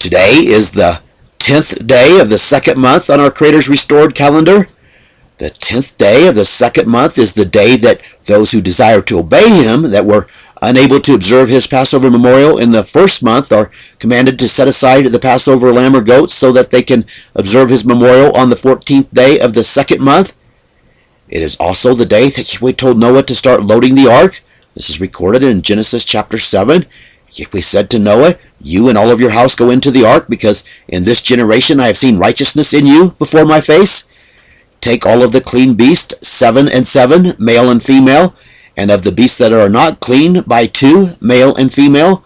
Today is the 10th day of the second month on our Creator's restored calendar. The 10th day of the second month is the day that those who desire to obey Him, that were unable to observe His Passover memorial in the first month, are commanded to set aside the Passover lamb or goat so that they can observe His memorial on the 14th day of the second month. It is also the day that Yehweh told Noah to start loading the ark. This is recorded in Genesis chapter 7. Yehweh said to Noah, "You and all of your house go into the ark, because in this generation I have seen righteousness in you before my face. Take all of the clean beasts, 7 and 7, male and female, and of the beasts that are not clean, by 2, male and female.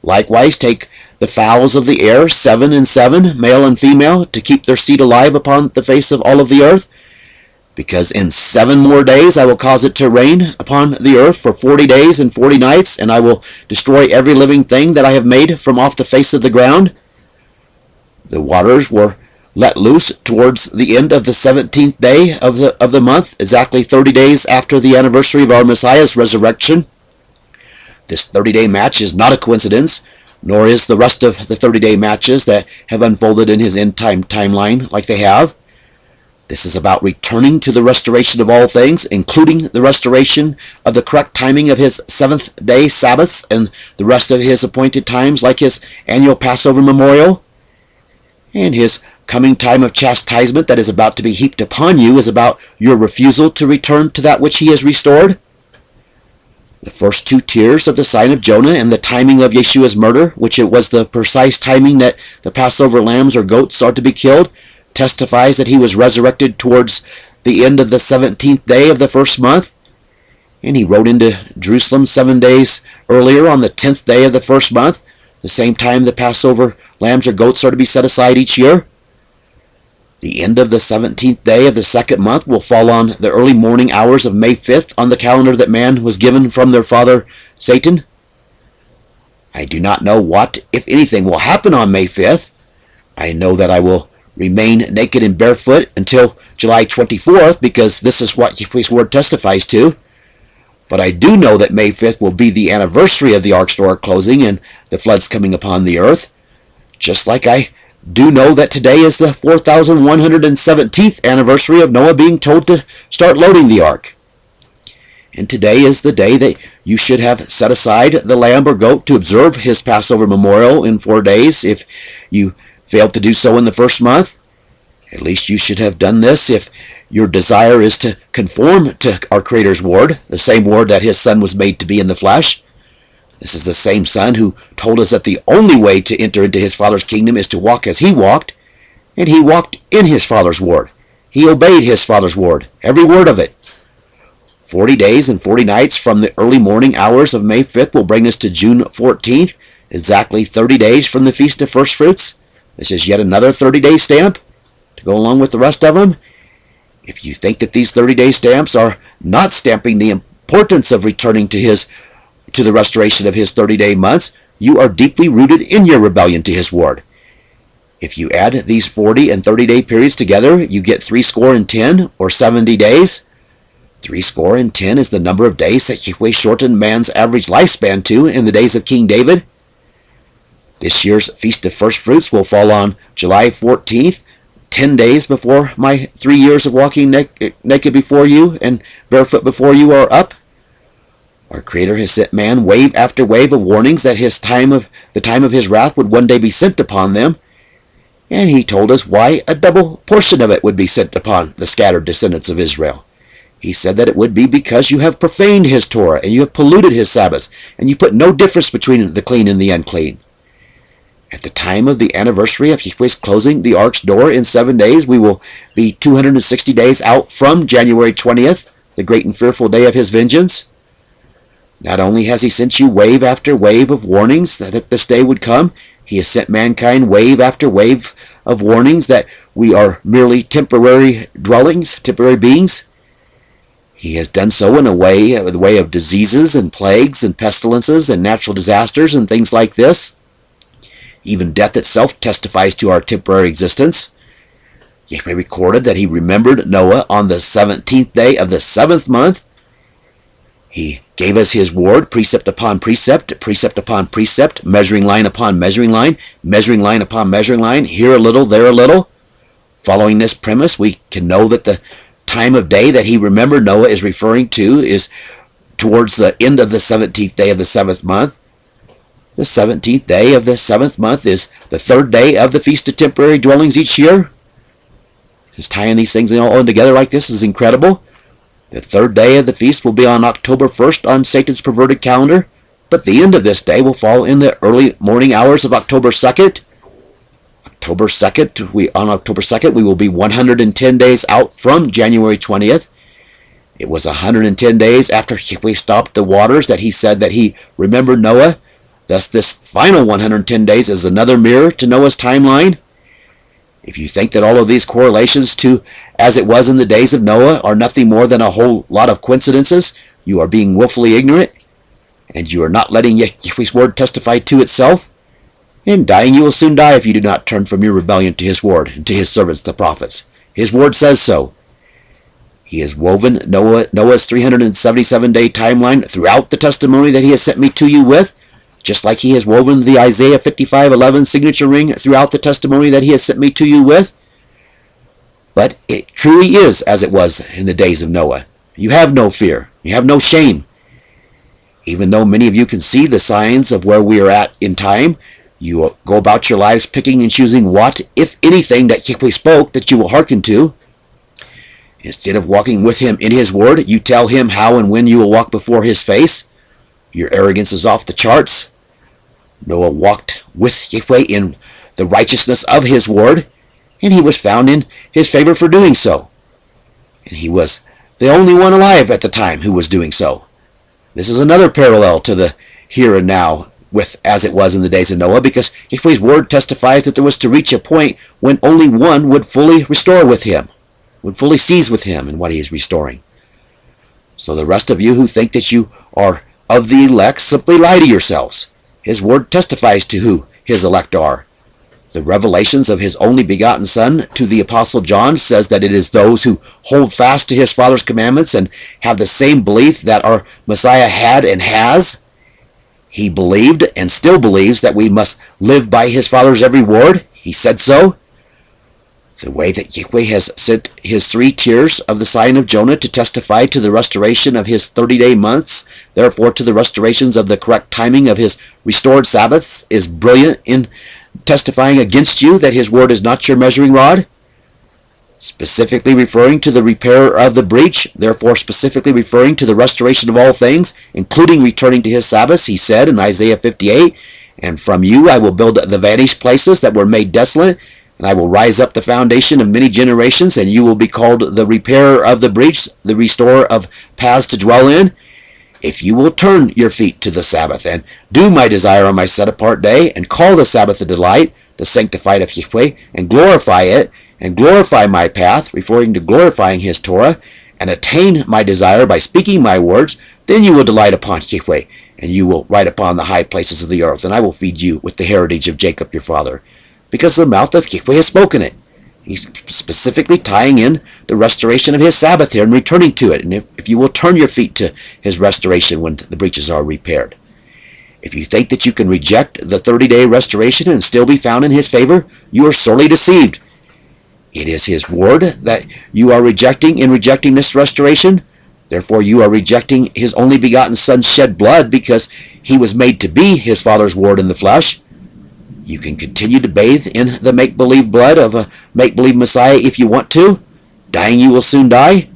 Likewise take the fowls of the air, 7 and 7, male and female, to keep their seed alive upon the face of all of the earth. Because in 7 more days I will cause it to rain upon the earth for 40 days and 40 nights, and I will destroy every living thing that I have made from off the face of the ground." The waters were let loose towards the end of the 17th day of the month, exactly 30 days after the anniversary of our Messiah's resurrection. This 30-day match is not a coincidence, nor is the rest of the 30-day matches that have unfolded in His end-time timeline like they have. This is about returning to the restoration of all things, including the restoration of the correct timing of His seventh-day Sabbaths and the rest of His appointed times, like His annual Passover memorial. And His coming time of chastisement that is about to be heaped upon you is about your refusal to return to that which He has restored. The first 2 tiers of the sign of Jonah and the timing of Yeshua's murder, which it was the precise timing that the Passover lambs or goats are to be killed, testifies that He was resurrected towards the end of the 17th day of the first month. And He rode into Jerusalem 7 days earlier on the 10th day of the first month, the same time the Passover lambs or goats are to be set aside each year. The end of the 17th day of the second month will fall on the early morning hours of May 5th on the calendar that man was given from their father Satan. I do not know what, if anything, will happen on May 5th. I know that I will remain naked and barefoot until July 24th, because this is what Yahweh's word testifies to. But I do know that May 5th will be the anniversary of the ark's door closing and the floods coming upon the earth. Just like I do know that today is the 4,117th anniversary of Noah being told to start loading the ark. And today is the day that you should have set aside the lamb or goat to observe His Passover memorial in 4 days. If you failed to do so in the first month, at least you should have done this if your desire is to conform to our Creator's word, the same word that His Son was made to be in the flesh. This is the same Son who told us that the only way to enter into His Father's kingdom is to walk as He walked, and He walked in His Father's word. He obeyed His Father's word, every word of it. 40 days and 40 nights from the early morning hours of May 5th will bring us to June 14th, exactly 30 days from the Feast of First Fruits. This is yet another 30-day stamp to go along with the rest of them. If you think that these 30-day stamps are not stamping the importance of returning to the restoration of His 30-day months, you are deeply rooted in your rebellion to His word. If you add these 40 and 30-day periods together, you get 70, or 70 days. 70 is the number of days that Yahweh shortened man's average lifespan to in the days of King David. This year's Feast of First Fruits will fall on July 14th, 10 days before my 3 years of walking naked before you and barefoot before you are up. Our Creator has sent man wave after wave of warnings that the time of His wrath would one day be sent upon them, and He told us why a double portion of it would be sent upon the scattered descendants of Israel. He said that it would be because you have profaned His Torah, and you have polluted His Sabbaths, and you put no difference between the clean and the unclean. At the time of the anniversary of Yahweh's closing the ark's door in 7 days, we will be 260 days out from January 20th, the great and fearful day of His vengeance. Not only has He sent you wave after wave of warnings that this day would come, He has sent mankind wave after wave of warnings that we are merely temporary dwellings, temporary beings. He has done so in the way of diseases and plagues and pestilences and natural disasters and things like this. Even death itself testifies to our temporary existence. Yahweh recorded that He remembered Noah on the 17th day of the 7th month. He gave us his word, precept upon precept, precept upon precept, measuring line upon measuring line upon measuring line, here a little, there a little. Following this premise, we can know that the time of day that he remembered Noah is referring to is towards the end of the 17th day of the 7th month. The 17th day of the 7th month is the 3rd day of the Feast of Temporary Dwellings each year. Just tying these things all in together like this is incredible. The 3rd day of the feast will be on October 1st on Satan's perverted calendar, but the end of this day will fall in the early morning hours of October 2nd. On October 2nd, we will be 110 days out from January 20th. It was 110 days after Yehweh stopped the waters that he said that he remembered Noah. Thus, this final 110 days is another mirror to Noah's timeline. If you think that all of these correlations to as it was in the days of Noah are nothing more than a whole lot of coincidences, you are being willfully ignorant, and you are not letting Yahweh's word testify to itself. In dying you will soon die if you do not turn from your rebellion to his word and to his servants the prophets. His word says so. He has woven Noah's 377-day timeline throughout the testimony that he has sent me to you with, just like he has woven the Isaiah 55:11 signature ring throughout the testimony that he has sent me to you with. But it truly is as it was in the days of Noah. You have no fear. You have no shame. Even though many of you can see the signs of where we are at in time, you go about your lives picking and choosing what, if anything, that Yahweh spoke that you will hearken to. Instead of walking with him in his word, you tell him how and when you will walk before his face. Your arrogance is off the charts. Noah walked with Yahweh in the righteousness of his word, and he was found in his favor for doing so. And he was the only one alive at the time who was doing so. This is another parallel to the here and now with as it was in the days of Noah, because Yahweh's word testifies that there was to reach a point when only one would fully restore with him, would fully seize with him in what he is restoring. So the rest of you who think that you are of the elect, simply lie to yourselves. His word testifies to who his elect are. The revelations of his only begotten Son to the Apostle John says that it is those who hold fast to his Father's commandments and have the same belief that our Messiah had and has. He believed and still believes that we must live by his Father's every word. He said so. The way that Yahweh has sent his 3 tiers of the sign of Jonah to testify to the restoration of his 30-day months, therefore to the restorations of the correct timing of his restored Sabbaths, is brilliant in testifying against you that his word is not your measuring rod. Specifically referring to the repairer of the breach, therefore specifically referring to the restoration of all things, including returning to his Sabbaths, he said in Isaiah 58, "And from you I will build the vanished places that were made desolate, and I will rise up the foundation of many generations, and you will be called the repairer of the breach, the restorer of paths to dwell in. If you will turn your feet to the Sabbath, and do my desire on my set-apart day, and call the Sabbath a delight, the sanctified of Yahweh, and glorify it, and glorify my path," referring to glorifying his Torah, "and attain my desire by speaking my words, then you will delight upon Yahweh, and you will ride upon the high places of the earth, and I will feed you with the heritage of Jacob your father. Because the mouth of Yahweh has spoken it." He's specifically tying in the restoration of his Sabbath here and returning to it. And if you will turn your feet to his restoration when the breaches are repaired. If you think that you can reject the 30-day restoration and still be found in his favor, you are sorely deceived. It is his word that you are rejecting in rejecting this restoration. Therefore, you are rejecting his only begotten Son's shed blood because he was made to be his Father's word in the flesh. You can continue to bathe in the make-believe blood of a make-believe Messiah if you want to. Dying you will soon die.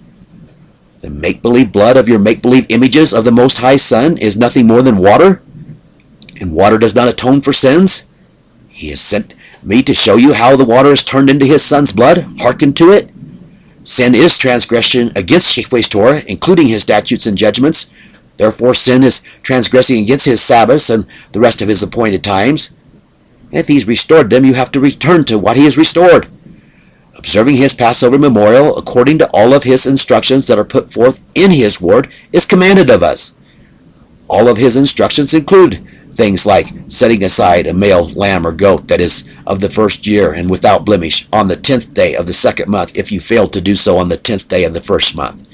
The make-believe blood of your make-believe images of the Most High Son is nothing more than water, and water does not atone for sins. He has sent me to show you how the water is turned into his Son's blood. Hearken to it. Sin is transgression against Yahweh's Torah, including his statutes and judgments. Therefore, sin is transgressing against his Sabbaths and the rest of his appointed times. And if he's restored them, you have to return to what he has restored. Observing his Passover memorial according to all of his instructions that are put forth in his word is commanded of us. All of his instructions include things like setting aside a male lamb or goat that is of the first year and without blemish on the 10th day of the second month if you fail to do so on the 10th day of the first month.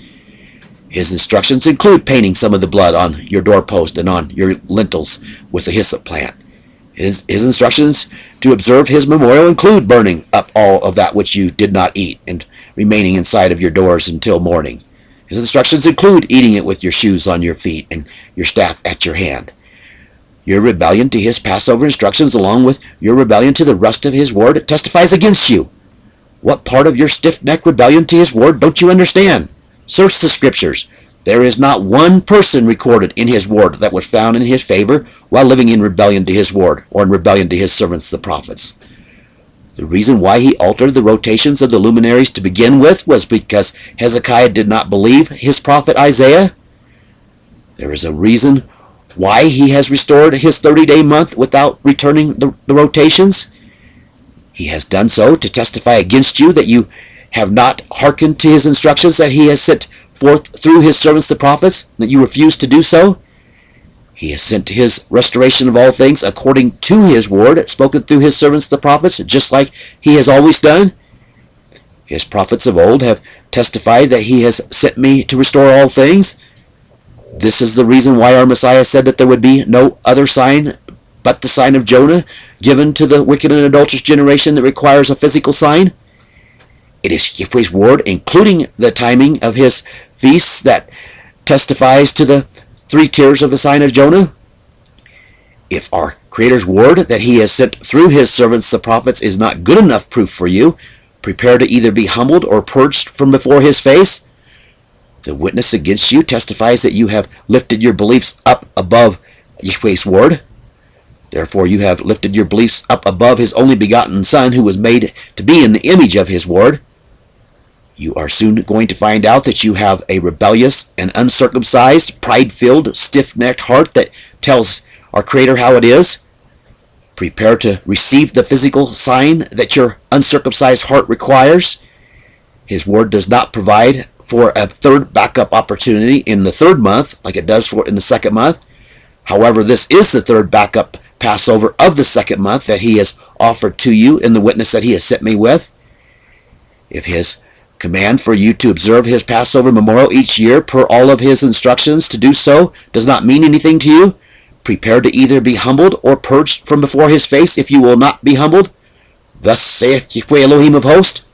His instructions include painting some of the blood on your doorpost and on your lintels with the hyssop plant. His instructions to observe his memorial include burning up all of that which you did not eat and remaining inside of your doors until morning. His instructions include eating it with your shoes on your feet and your staff at your hand. Your rebellion to his Passover instructions, along with your rebellion to the rest of his word, testifies against you. What part of your stiff-necked rebellion to his word don't you understand? Search the scriptures. There is not one person recorded in his word that was found in his favor while living in rebellion to his word or in rebellion to his servants, the prophets. The reason why he altered the rotations of the luminaries to begin with was because Hezekiah did not believe his prophet Isaiah. There is a reason why he has restored his 30-day month without returning the rotations. He has done so to testify against you that you have not hearkened to his instructions that he has sent forth through his servants the prophets, that you refuse to do so. He has sent his restoration of all things according to his word, spoken through his servants the prophets, just like he has always done. His prophets of old have testified that he has sent me to restore all things. This is the reason why our Messiah said that there would be no other sign but the sign of Jonah given to the wicked and adulterous generation that requires a physical sign. It is Yahweh's word, including the timing of his feasts, that testifies to the 3 tiers of the sign of Jonah. If our Creator's word that he has sent through his servants the prophets is not good enough proof for you, prepare to either be humbled or purged from before his face. The witness against you testifies that you have lifted your beliefs up above Yahweh's word. Therefore you have lifted your beliefs up above his only begotten Son, who was made to be in the image of his word. You are soon going to find out that you have a rebellious and uncircumcised, pride-filled, stiff-necked heart that tells our Creator how it is. Prepare to receive the physical sign that your uncircumcised heart requires. His word does not provide for a third backup opportunity in the 3rd month like it does in the 2nd month. However, this is the 3rd backup Passover of the 2nd month that he has offered to you in the witness that he has sent me with. If his command for you to observe his Passover memorial each year per all of his instructions to do so does not mean anything to you, prepare to either be humbled or purged from before his face if you will not be humbled. Thus saith Yahweh Elohim of hosts,